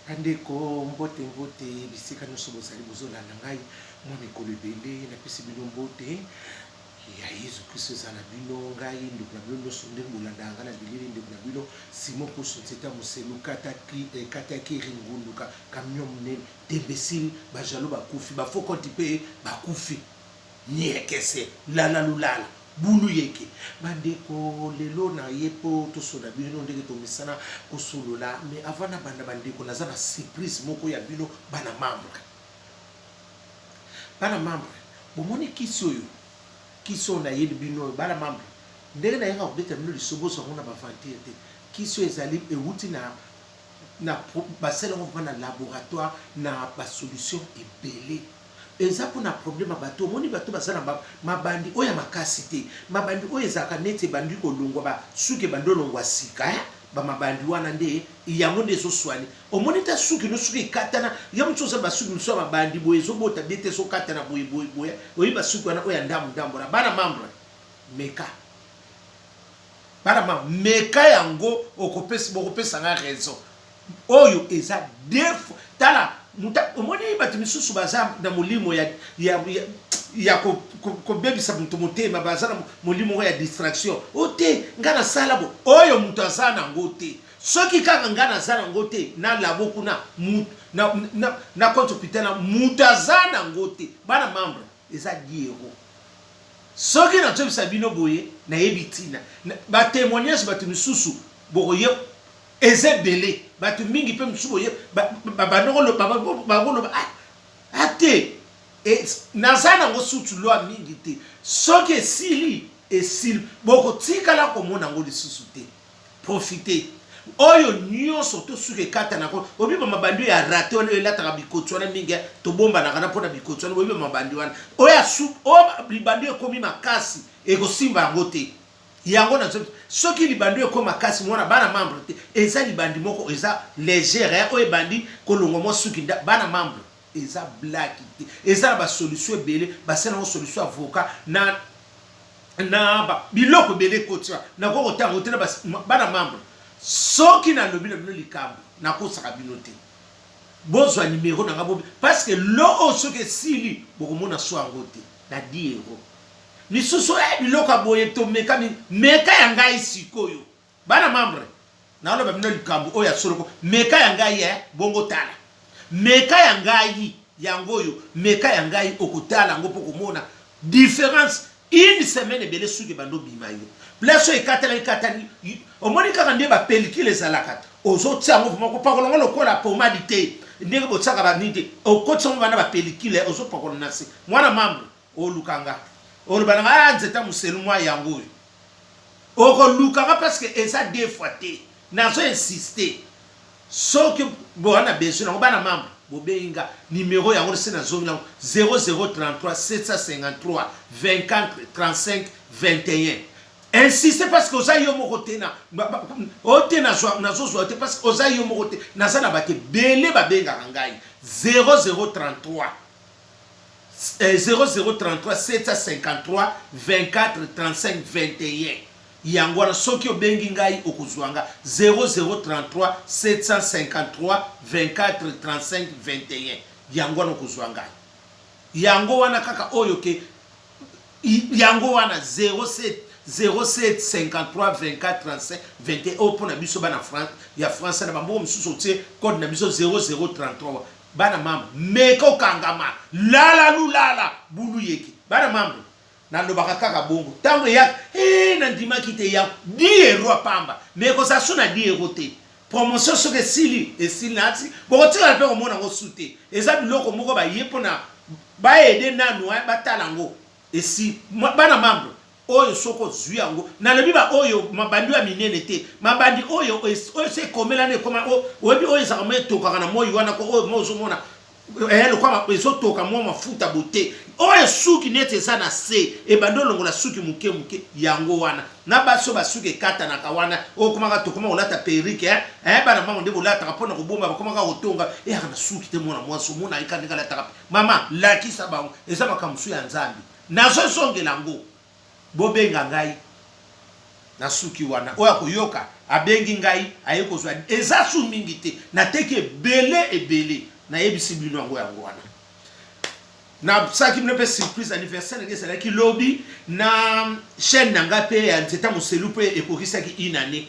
Bandeko mbote mbote bisika nyonso bozali bozolanda ngai mwa mikolo ebele napesi bino mbote ya Yesu Kristo eza na bino ngai ndeko na bino nyonso ndenge bolandaka nga na bilili ndeko na bino Simon Koso Nzeta Moselu kataki ringunduka camion monene tembesili bajalo bakufi bafokonti mpe bakufi nyekese lala lulala bulu yeke bandeko lelo na yepo tosola bino ndenge tomisana kosolola mais avant na banda bandeko naza na surprise moko ya bino bana membre bomoni kisi oyo kiso na yebi bino bana membre ndenge na yanga obeta bino lisoboso ngona bavantir te kisi ezali euti na basela ngo na laboratoire na ba solution ebele eza pona problème bato moni bato basala mabandi oya makasi te mabandi oyo ezaka nete bandi kolongwa ba suke bandolongwa sika ba mabandi wana nde yango nde soswani omoni ta suki no suki katana ya mutsoza ba suki no mabandi boye zo bota bete so katana boye oyi ba suki wana oya ndambo bana membre meka yango okopesa nga raison oyo eza def tala muta omoni batu misusu baza na molimo ya ko bebisa mutu motema baza na molimo ya distraction ote ngana sala bo oyo mutu azana ngote soki kaka ngana zana ngote na labo kuna na konto pitana mutu azana ngote bana membre eza diero soki na tobisa bino boye na yebitina ba témoignage batu misusu boye ezebele batu mingi pe msubo ye ba ate nazana ngo sutu lo mingi te soki esili boko tikala komona ngo lisusu te profiter oyo nyonso to suke kata nako obiba mabandi ya rate wana elataka bikotso wana mingi to bomba na kana pona bikotso wana obiba mabandi wana oya su o libandi ekomi makasi ekosimba yango te yango na soki libandi ko makasi mwana bana membre te eza libandi moko eza légère o ebandi kolongo mo suki bana membre eza black te eza ba solution belé ba sena solution avocat na ba biloko belé kotia na ko tango te na bana membre soki na lobi na bino likambo na ko saka bino te bozwa numéro na ngabo parce que lo soki sili bokomona so angote na 10 euros lisusu biloko boye to meka ya ngai sikoyo bana membre na oloba bino likambo oya soloko meka ya ngai bongo tala meka ya ngai yangoyo meka ya ngai okutala ngo poko mona différence une semaine bele suki bando bimayo place ekatani omoni kaka nde ba pellicule ezalaka ozo tsango moko pakolonga lokola pomade te ndenge botsaka ba nite okotsango bana ba pellicule ozo pakola nasi mwana membre olukanga olubana Nzeta Moselu mwa yango oko lukanga parce que eza deux fois te nazo insister soki boana besoin na bana membre bobenga numéro yango c'est na zongla 0033 753 24 35 21 insistez parce que oza yo moko te na otena nazo zo te parce que oza yo moko te naza na bate bele babenga ngai 0033 0033 753 24 35 21 yango na soki obengi ngai okuzwanga 0033 753 24 35 21 yango na okuzwanga yango wana kaka oyo ke yango wana 07 53 24 35 21 opona biso bana France ya France na bambo msusu tie code na biso 0033 bana mama meko kangama lala lulala bulu yeki bana mama na lobaka kaka bongo tango ya na ndima kite ya 10 euros pamba meko sa sona 10 euros te promotion soke sili esili nati boko tika pe komona ngo sute eza biloko moko ba yepona ba ede nanu batala ngo esi bana mama oyo soko zwi yango na lebi ba oyo mabandi ya minene te mabandi oyo se komela ne koma obi oyo za kama toka na moyo wana ko oyo mozo mona lo kwa ezo toka mo mafuta bote oyo suki nete sana se e bandolo la suki muke yango wana na baso basuki kata na kawana o kuma ka tokoma olata perike bana mama ndebo lata kapona ko bomba bakoma ka otonga kana suki te mona mwaso mona ikandika la taka mama lakisa bango eza makamsu ya nzambi nazo songela ngo bobenga ngai na suki wana oya koyoka abengi ngai aye kozwa eza su mingi te nateke ebele na yebisi bino yango wana na saki mne pe surprise anniversaire ngese la ki lobby na chaîne nanga pe ya nzeta moselu pe ekokisaki inane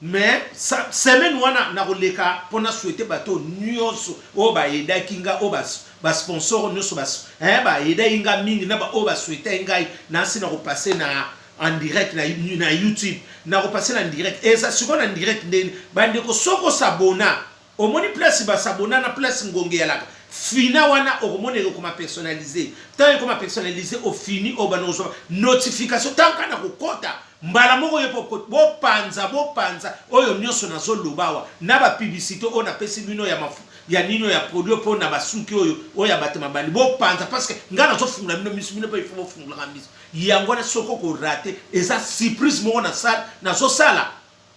mais semaine wana na koleka pona souhaiter bato nyonso o ba eda kinga o ba sponsor nyonso ba eda inga mingi na ba o ba souhaiter ngai na sina ko passer na en direct na YouTube na ko passer en direct et ça seconde en direct ndeni bande ko soko sabona au moni place ba sabona na place ngonge yalaka fina wana okomone ko ma personnaliser tant ko ma personnaliser au fini au banozo notification tant kana ko kota mbala moko yepo bo panza oyo nyonso na zo lobawa na ba publicité on a pesi bino ya mafu ya nino ya produit po na basuki oyo ya batema bandi bo panza parce que ngana zo fungula bino misu bino pa ifo fungula ngamisu yango na soko ko rater eza surprise mo na sala na zo sala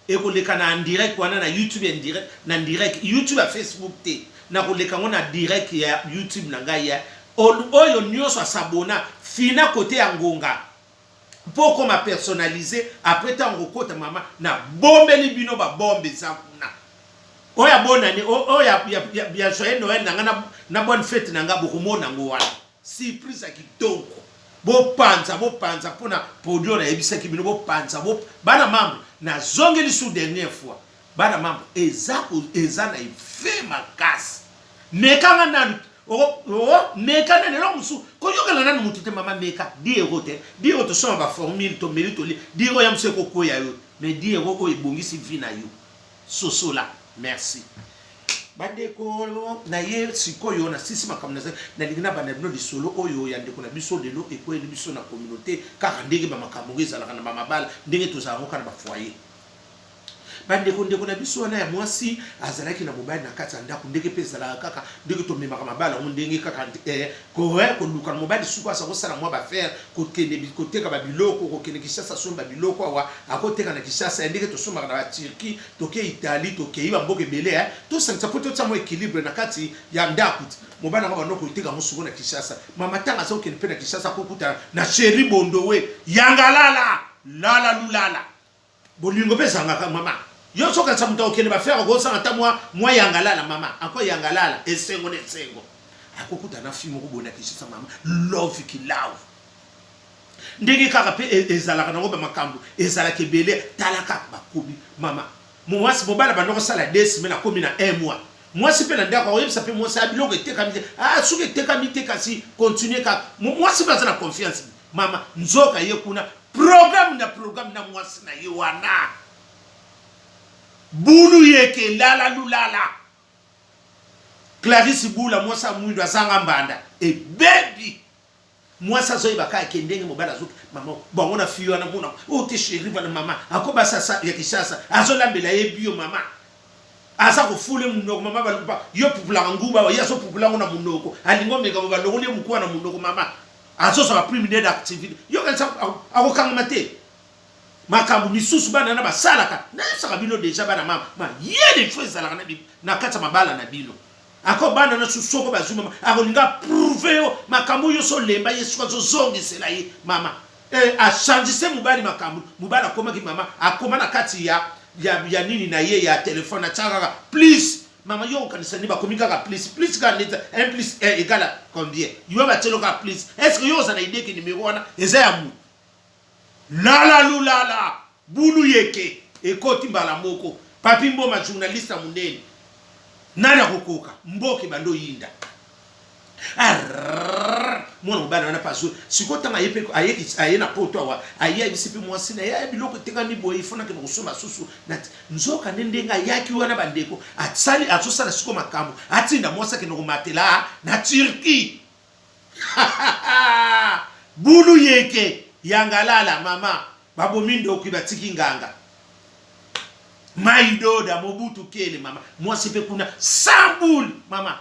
e ko leka na en direct wana na YouTube en direct na direct YouTube à Facebook te na ko leka ngona direct ya YouTube na ngai ya oyo nyonso sabona fina côté ya ngonga pour qu'on m'a personnalisé après tant rekota mama na bombeli bino ba bombe za kuna oya bonani oya ya joyeux Noël nanga na bonne fête nanga bokomona ngo wana surprise kitoko bo panza pona produit na ebisaki bino bo panza bo bana mambo na zongeli sous dernière fois bana mambo eza na ife makasi mekanga nanu meka na lelo musu ko yokela nanu mutute mama meka 10 euros te 10 euros to so ba formule to mérite li 10 euros ya mse ko koya yo mais 10 euros ko ebongisi vina yo sosola merci bandeko na ye sikoyo na sisi makamna na lingina bana bino lisolo oyo ya ndeko na biso lelo ekweli biso na communauté kaka ndenge ba makambo ezala kana ba mabala ndenge tozango kana ba foyer bandeko ndeko na biso na ya mwasi azalaki na mobali na kati ya ndako ndenge pesa la kaka ndenge to memaka mabala ndenge kaka ko luka mobali suko asa ko sala mwa ba faire ko kende ko teka ba biloko ko kende Kishasa somba biloko wa akoteka na Kishasa ndenge to somba na ba Turquie to ke Italie to ke iba mboke bele to sangisa poto tsamo équilibre na kati ya ndako mobali ngaba ndoko iteka musuko na Kishasa mama tanga so kende pe na Kishasa ko kuta na chéri bondo we yangalala lala lulala bolingo pesa ngaka mama yo soka sa muta okene ba faire go sanga ta moi yangalala mama ako yangalala esengo nesengo akokuta na film ko bona Kishasa mama love ki love ndenge kaka pe ezalaka nango ba makambo ezalaka ebele talaka bakobi mama mwasi mobala bandoko sala 2 semaines akomi na 1 mois mwasi pe na ndako oyebisa pe mwasi abiloko etekami suki etekami te kasi continuer ka mwasi baza na confiance mama nzoka ye kuna programme na mwasi na ye wana bulu yeke lala lulala Clarisse Bula mwasa mwindo azanga mbanda e baby mwasa zoe baka kendenge mobala zuki mama bongo na fiyo na muna o te chéri bana mama akoba sasa ya Kishasa azolambela ye bio mama asa ko fule munoko mama balupa yo pupula nguba ya so pupula ngona munoko alingo meka baloko le mukwa na munoko mama azo so prime d'aide activité yo kanisa akokanga mate makambu misusu bana na basalaka na saka bino déjà bana mama yele chose ala na kata mabala na bino ako bana na susoko bazuma akolinga prouver makambu yo so lemba yesu ko zongisela ye mama a changer mubali makambu mubala koma ki mama akoma na kati ya nini na ye ya telefone ataka please mama yo kanisa ni bakomika ka please ka neta 1 plus 1 égale combien yo ba telo ka please est-ce que yo za na idée ki numéro wana eza ya mu lala lulala bulu yeke ekoti mbala moko papi mboma journaliste munene nana kokoka mboke bando yinda mwana mbana wana paso sikotanga yepe ayena poto wa aye bisipi mwasi na ya biloko tekami boye ifona ke kusoma susu na nzoka ndenga yaki wana bandeko atsali atosala siko makambo atinda mwasa ke no matela na Turquie bulu yeke yangalala mama babomindo kibatiki nganga maidoda mobutu kele mama mwasi pe kuna sambul mama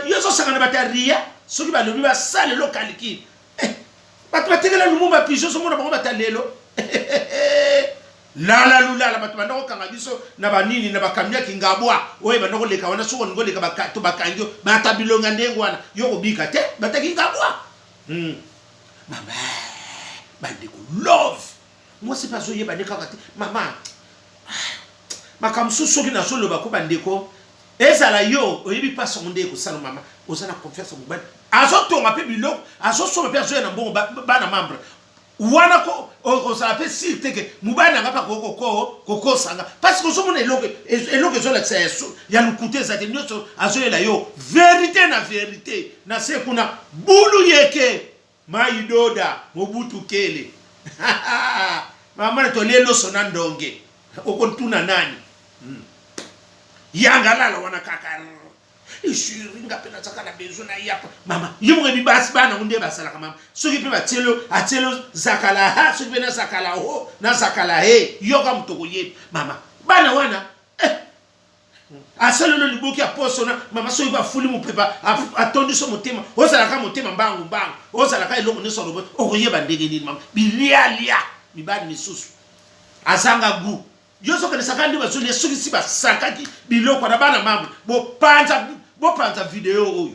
yoso sakana bataria soki balobi ba sale lokaliki batu batekela lumumba pigeon so mona bango batalelo lala lulala batu bandako kanga biso na banini na bakamia kingabwa oye bandako leka wana soko ngo leka bakato bakangyo batabilonga ndengo wana yoko bika te bataki ngabwa mama bandeko love moi c'est pas zoye bandeka kati maman makamsu soki na solo ba ko bandeko ezala yo oyebi pas sonde ko sala maman ozana confiance mu ban azo tonga pe biloko azo so pe azo na mbongo bana membre wana ko sala pe si teke mubana ngapa ko sanga parce que somona eloko zo la tseso ya lukute za te nyoso azo la yo vérité na se kuna bulu yeke maidoda mobutu kele mama to lelo sona ndonge okontuna nani yanga lala wana kaka ishiringa pena tsakana bezo na yapa mama yimwe bibasi bana unde basala kama soki pe atelo zakala ha soki pe na zakala ho na zakala he yoka mutoko ye mama bana wana asalo no liboki aposona mama soki ba fuli mu pepa atondi so motema ozala ka motema mbangu ozala ka eloko ne so robo okoyeba ndenge nini mama bilia mibani misusu azanga gu yoso kana sakandi bazoli soki si basakaki biloko na bana mama bo panza video oyo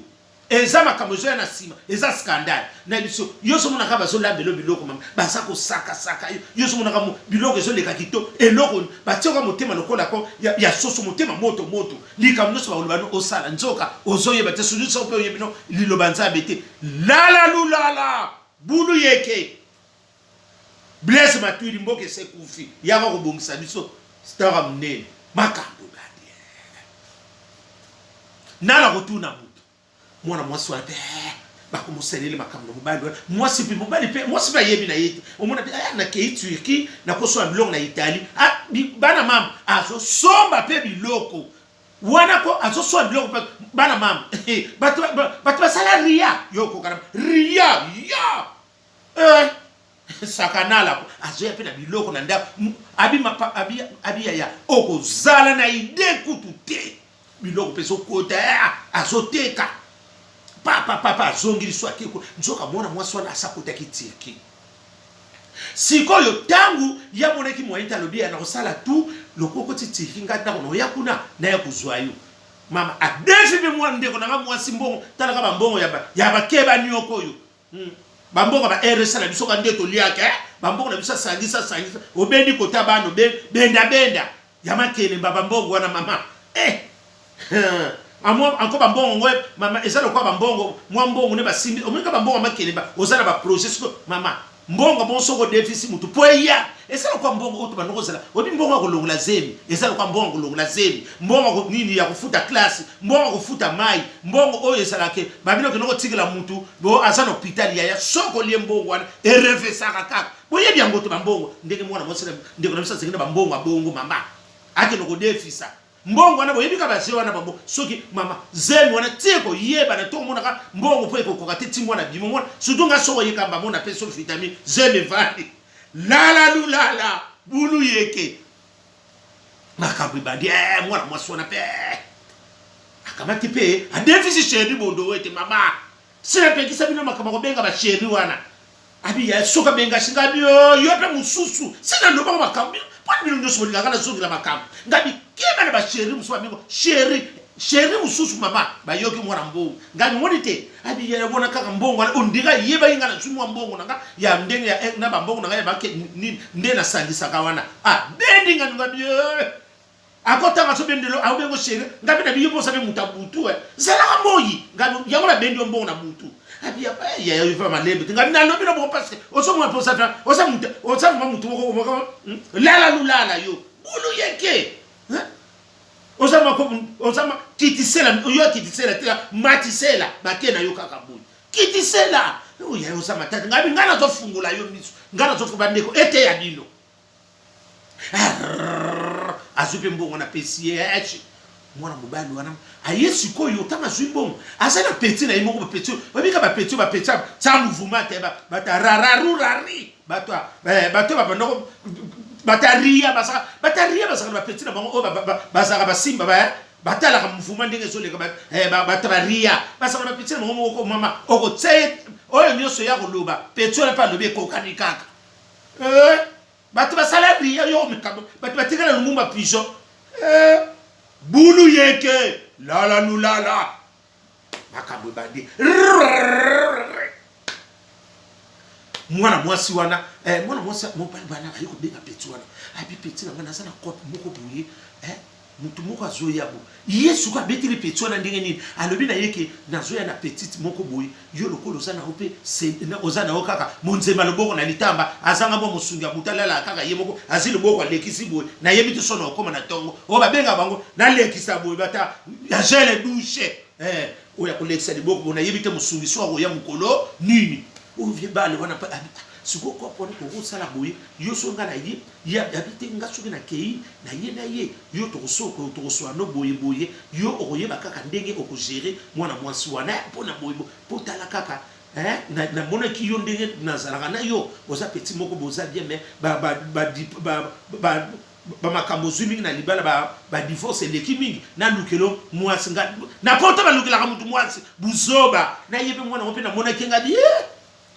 eza makambo ya na sima eza scandale na biso yoso mona ka bazola biloko mama basako saka yoso mona ka biloko ezoleka kito eloko batioka motema lokola ko ya soso motema moto likamno so balobano osala nzoka ozoyeba te sulu so pe oyebino lilobanza bete lala bulu yeke Blaise Matuidi mboke se kufi yaka ko bongisa biso stara mnene makambo badi nala kotuna mutu mwana mwasi wa pe bako muselele makambo mobali mwasi pe mobali pe mwasi ba yebi na yete omona pe na ke Turki na ko so biloko na Italie bana mam azo somba pe biloko wana ko azo so biloko pe bana mam batu salaria yoko kana ria ya sakanala azoya pe na biloko na nda abi ya oko zala na ide kutu te biloko pe so kota azoteka papa azongili so akiko nzoka mwana mwaswana asakota kitiki sikoyo tangu ya moneki moyita lobi na osala tu lokoko titiki ngata kono ya kuna na ya kuzwayo mama adefi be mwana ndeko na mwasi mbongo talaka bambongo ya bakeba nyoko yo bambongo ba RSA la biso ka ndeto liaka bambongo na biso sangisa obendi kota bano benda ya makele bambongo wana mama anko bambongo ngoe mama ezalo kwa bambongo mwa mbongo ne basimbi omeka bambongo makele ba ozala ba process mama mbongo bonsoko deficit mutu poya ezalo kwa mbongo oto banoko zala obi mbongo akolongola zemi ezalo kwa mbongo akolongola zemi mbongo nini ya kufuta classe mbongo kufuta mai mbongo oyo ezala ke babino kenoko tikela mutu bo azana hospital ya soko lie mbongo wana ereve saka kaka boye byango to bambongo ndenge mwana mosela ndeko na bisa sekenda bambongo abongo mama ake noko defisa mbongo wana boye bika base wana bambo soki mama zemi wana teko yeba na to mona ka mbongo po eko kokate timona bimo mona sudunga soko yekamba mona peso vitamine zemi vali lala bulu yeke makambo badi mwana mwasona pe akamati pe adefisi sheri bondo wete mama sina pe kisa bino makambo benga ba sheri wana abi ya soka benga shinga bio yope mususu sina ndo ba makambo poni bino ndoso linga kana soki la makambo ngabi kema na ba sheri musuwa bingo sheri mususu mama ba yoki mwana mbongo ngabi monite abi ya bona kaka mbongo ondika yeba inga na sumu mbongo nanga ya ndenge ya na ba mbongo nanga ya bake nde na sangisa kawana bendi ngabi akota ngaso bendelo au bengo sheri ngabi na biyo bosa be mutabutu zala moyi ngabi ya mona bendi mbongo na butu abi ya yofa malembe ngabi na lobi no bo parce oso mo posa fa osa mutu ko lala yo bulu yeke Osama kitisela tela matisela bakena yo kaka boy kitisela oya osama tata ngabi ngana zo fungula yo miso ngana zo fuba ndeko ete ya dino azupe mbongo na pesiye mwana mobali wana ayesi ko yo tama zwibongo asana petit na imoko petit babika ba petit ça mouvement te ba rararurari bato babandoko bataria basa ba petit na bango basaka basimba batala ka mvuma ndenge zoleka bataria basa ba petit na bango ko mama oko tse oyo nyoso ya koloba petit na pa lobe ko kanikaka bato basala ria yo mekabo bato batikala lumumba pigeon bulu yeke lala makambo bandi mwana mwasi wana mwana mwasi mobali bana ayiko benga petit wana abi petit na ngana sana kope moko buye mutu moko azoya bo yesu ka betili petit wana ndenge nini alobi na yeke nazoya na petite moko buye yo lokolo zana ope se na ozana okaka monzema loboko na litamba azanga bo musungi abutalala kaka ye moko azili boko lekisi buye na yebi to sono okoma na tongo o ba benga bango na lekisa buye bata ya gele douche oya kolekisa liboko na yebi te musungi so ya mukolo nini o vie bale wana pa siko ko pone ko sala boye yo so ngana ye ya habite ngasuki na kei na ye yo to so no boye yo okoye bakaka ndenge okogere mwana mwasi wana pona boye potala kaka na mona ki yo ndenge nazalaka na yo oza petit moko boza bien mais ba makambo zumi na libala ba divorce leki mingi na lukelo mwasi nga na poto ba lukela ka mutu mwasi buzoba na yebe mwana ope na mona kenga di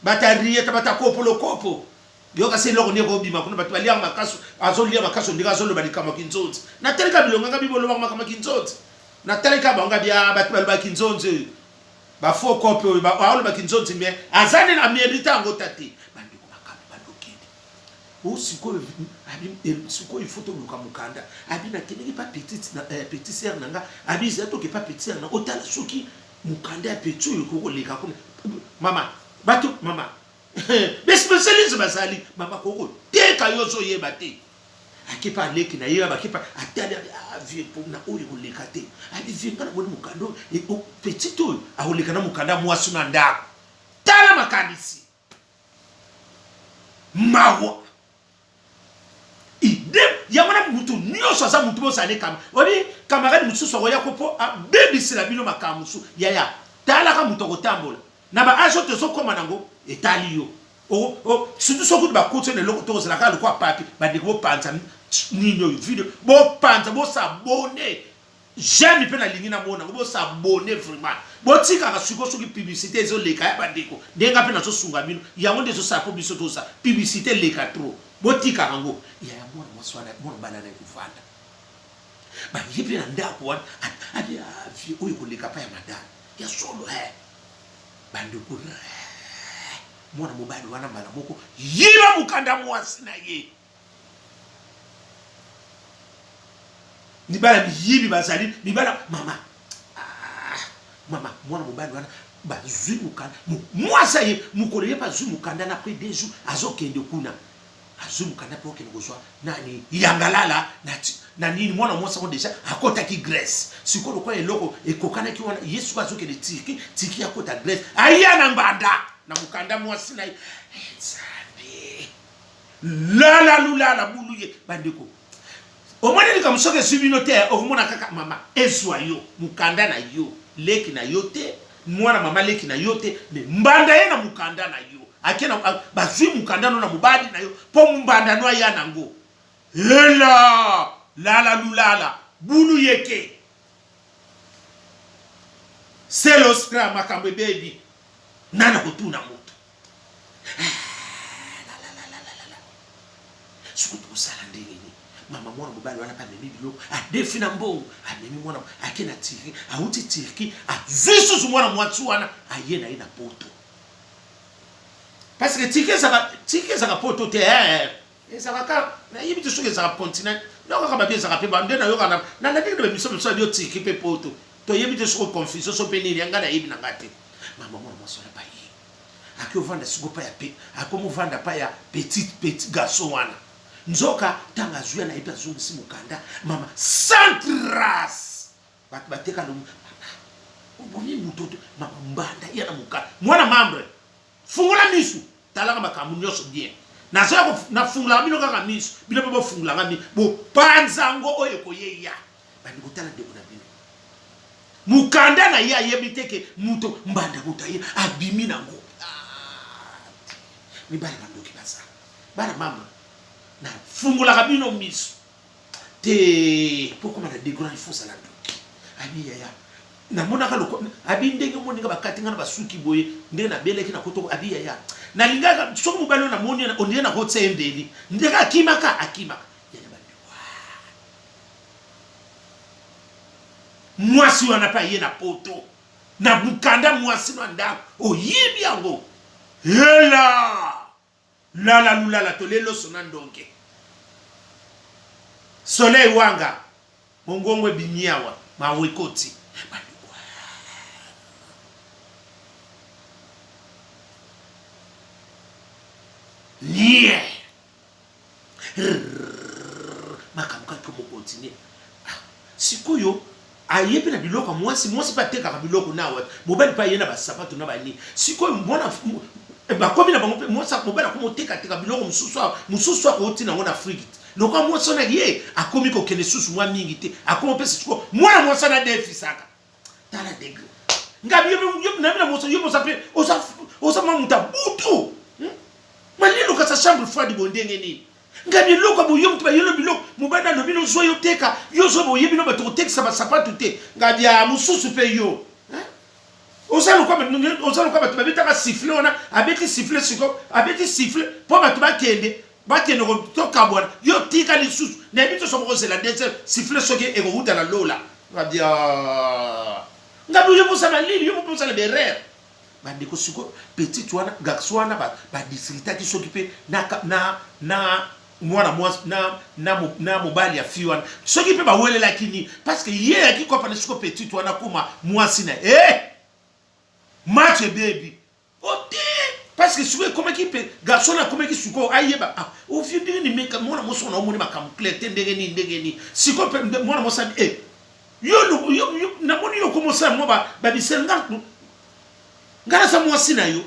batariye tabata kopo yoka se loko neko bima kuna batu balia makaso azolia makaso ndika azolo balika makinzonzi na teleka bilonga nga bibolo ba makinzonzi na teleka banga bia batu balba kinzonzi ba fo kopo ba aolo makinzonzi me azane na merita ngotati bandiko makambo bandokende usiko siko ifoto luka mukanda abina keneki pa petite na petit sœur nanga abiza to ke pa petit sœur na otala soki mukanda ya petu yoko leka kuna mama bato mama be spécialiste basali mama koko teka yoso yeba te akipa leki na yeba akipa atali vie pour na oyo koleka te abi vie ngana boni mukando e petit oyo akoleka na mukanda mwasi na ndako tala makanisi mawa ide yamana mutu nyoso za mutu bosale kama oni camarade mutu so ya kopo a bebisila bino makamusu yaya tala ka mutu kotambola na ba ajote so koma nango etali yo surtout so ko ba kote ne loko to zala ka lo kwa papi ba de ko panza nino video bo panza bo s'abonner jamais pe na lingi na mona bo s'abonner vraiment bo tika ka suko so ki publicité zo leka ya bandeko ndenga pe na so sunga mino yango ndezo sa publicité to sa publicité leka trop bo tika kango ya mona moswana mona bana na kufanda ba yipe na ndako wana abi avi oyo ko leka pa ya madana ya solo bandeko mwana mobali wana mala moko yiba mukanda mwasi na ye nibala yibi bazali nibala mama mwana mobali wana bazui mukanda mwasa ye mukolo ye bazui mukanda na après 2 jours azokende kuna azui mukanda po kende kozwa nani yangalala na nini mwana mwasa ko deja akota ki Grèce sikolo kwa eloko ekokana ki wana Yesu azokende tiki akota Grèce ayana mbanda na mukanda mwasi na nzambe lala lulala buluye bandeko omwana lika musoke subino te omona kaka mama ezwa yo mukanda na yo leki na yo te mwana mama leki na yo te me mbanda ye na mukanda na yo akena bazwi mukanda no na mubadi na yo po mbanda no ya nango hela lala lulala bulu yeke selo skra makambe baby nana kutuna moto la sukutu kusala ndenge mama mwana mobali wana pa memi bilo adefi na mbongo amemi mwana akena tiki auti tiki azusu mwana mwatsu wana ayena ina poto parce que tiki za poto te ezaka ka na yibiti soke za continent noko ka babie za pe bande na yoka na ndenge be miso so bio tiki pe poto to yibiti soko confusion so pe ni yanga na yibi na ngate mama mwana mwasona pa yi akiovanda siko pa ya pe akomovanda pa ya petit garçon wana nzoka tanga zuya na ipa zungu si mukanda mama santras bateka no uboni mutoto mama mbanda yana mukanda mwana mambre fungula misu talanga makamu nyoso bien na so na fungula bino kaka misu bino bo fungula ngami bo panzango oyo koyeya bani kutala de kuna bino mukanda na ya yebiteke muto mbanda mutaye abimi na ngo ni bana bandoki basa bana mama na fungula kabino miso te pokoma na degré il faut ça la doki abi ya na mona ka loko abi ndenge moninga bakati ngana basuki boye ndenge na beleki na koto abi ya na lingaka soko mobalo na moni na ondie na hotse endeli ndeka akimaka ya bandi mwasi wana pa ye na poto na bukanda mwasi na ndako o yibi yango hela lala lulala tolelo sonandonke soleil wanga mongongwe binyawa mawekoti nie makamuka ko continue sikoyo ayepe na biloko mwasi pa teka ka biloko nawe mobali pa yena ba sapato na bani sikoyo mbona ba komi na bango mwasi mobali ko moteka teka biloko mususu ko tina ngona frigid loko mwasi na ye akomi ko kene susu mwa mingi te akomi pesa siko mwana mwasi na defi saka tala degré ngabi yo na mwasi yo mosape osa mamuta butu malilo ka sa chambre froide bondenge ni ngabi loko bo yo mtu ba yelo biloko mobana no bino zo yo teka yo zo bo yebino ba to teka sa ba sapato te ngabi ya mususu pe yo osalo kwa batu babita ka siffler ona abeti siffler siko abeti siffler po batu bakende ko toka bona yo tika li susu na bito so ko la deuxième siffler soki e ko huta na lola ngabi ngabi yo bosa malili yo bosa le berere bandi ko siko petit wana garçon wana ba districta ki s'occuper na mwana na mobali ya fiwana soki pe ba wele lakini parce que hier ki ko pana siko petit wana kuma mwasi na match baby ote parce que siko comme qui peut garçon na comme qui siko ayeba au vieux ni meka mwana moso na omoni makamklete ndenge ni siko pe mwana mosa yo na moni yo commencer mo ba bisenga ngana sa mwasi na yo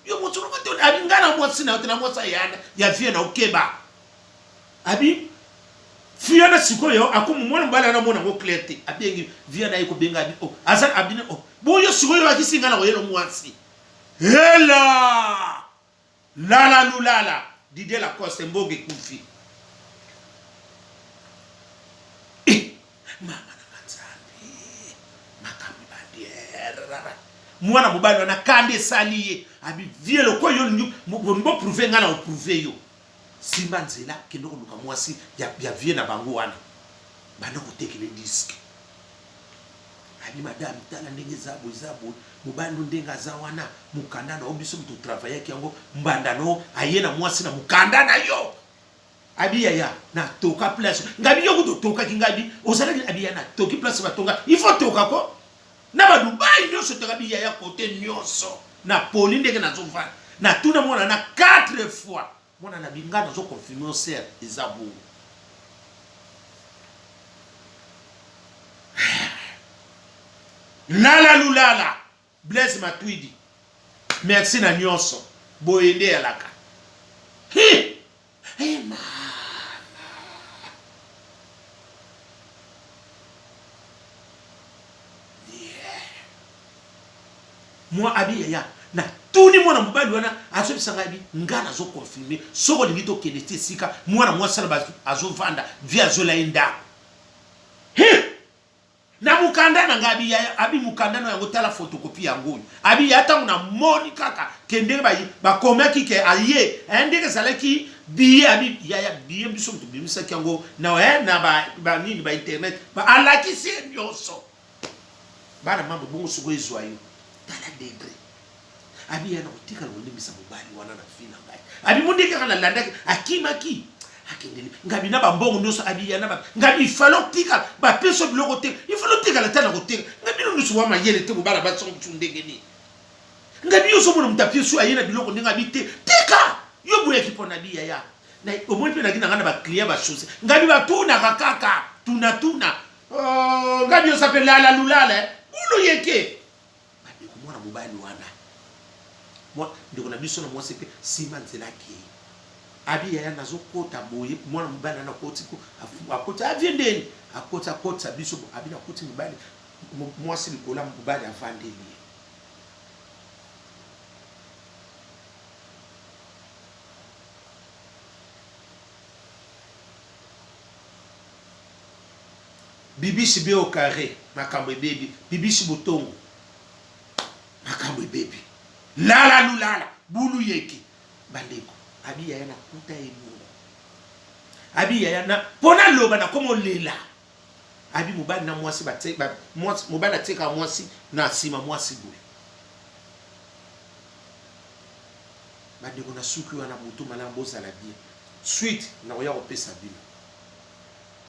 yo motsoro ko to abi ngana mwasi na yo tena mwasa yana ya vie na okeba abi vie na sikoyo akumu mwana mbala na mona ngo clarté abi ngi vie na iko benga abi azan abi ne bo yo sikoyo akisi ngana ko yelo mwasi hela lala lulala Didier Lacoste mboge kufi mama na kanzambi makambi bandiera mwana mobali wana kande saliye abi vie le ko yo mbo prouver ngana o prouver yo simba nzela kendo ko luka mwasi ya vie na bango wana bana ko tekele disque abi madame tala ndenge zabo mobali ndenga za wana mukanda na obiso mtu travailler yango mbandano ayena mwasi na mukanda na yo abi ya na toka place ngabi yo ko toka kingabi osala abi ya na toki place batonga il faut toka ko na ba Dubai nyonso to kabi ya côté nyonso na poli ndenge na zova na tuna mwana na 4 fois mwana na bingana zo confirmer au ser ezabu lala lulala Blaise Matuidi merci na nyonso boyende alaka ma moi abi ya na tuni mwana mobali wana azo bisanga bi ngana zo confirmer soko limito kenete sika mwana mwasala azo vanda via zola enda na mukanda na ngabi ya abi mukanda no yango tala photocopie yango abi ya ta na moni kaka kende ba komaki ke aye ndeke salaki biye abi ya biye biso to bimisa kyango na na ba nini ba internet ba alaki se nyoso bana mambo bongo sugo ezwayo tala degré abi yana utika lo ndimisa mobali wana na fina ngai abi mundika kana landa akimaki akendele ngabi na bambongo nyoso abi yana ngabi falo tika ba peso biloko te il faut tika la tana ko tika ngabi no nso wa mayele te mobala ba so mtundenge ni ngabi yo so mona mtapie so ayena biloko ndinga bi te tika yo buya kipona bi ya na omoi pe na kina ngana ba client ba chose ngabi ba tuna kakaka tuna ngabi yo s'appelle la lulala bulu yeke mwana mobali wana moi ndiko na biso na mwasi pe sima nzela ki abi ya nazo kota boye mwana mobali na koti ko akota aviendeni akota biso abi na koti mobali mwasi likola mobali avandeli bibi sibe au carré makambo baby bibi sibotongo makambo baby lala lulala bulu yeki bandeko abi ya na kuta emu abi ya na pona loba na komo lela abi mobali na mwasi bateka mwasi mobali ateka mwasi na sima mwasi boye bandeko na suki wana moto malamu bozala bien suite na koya kopesa bino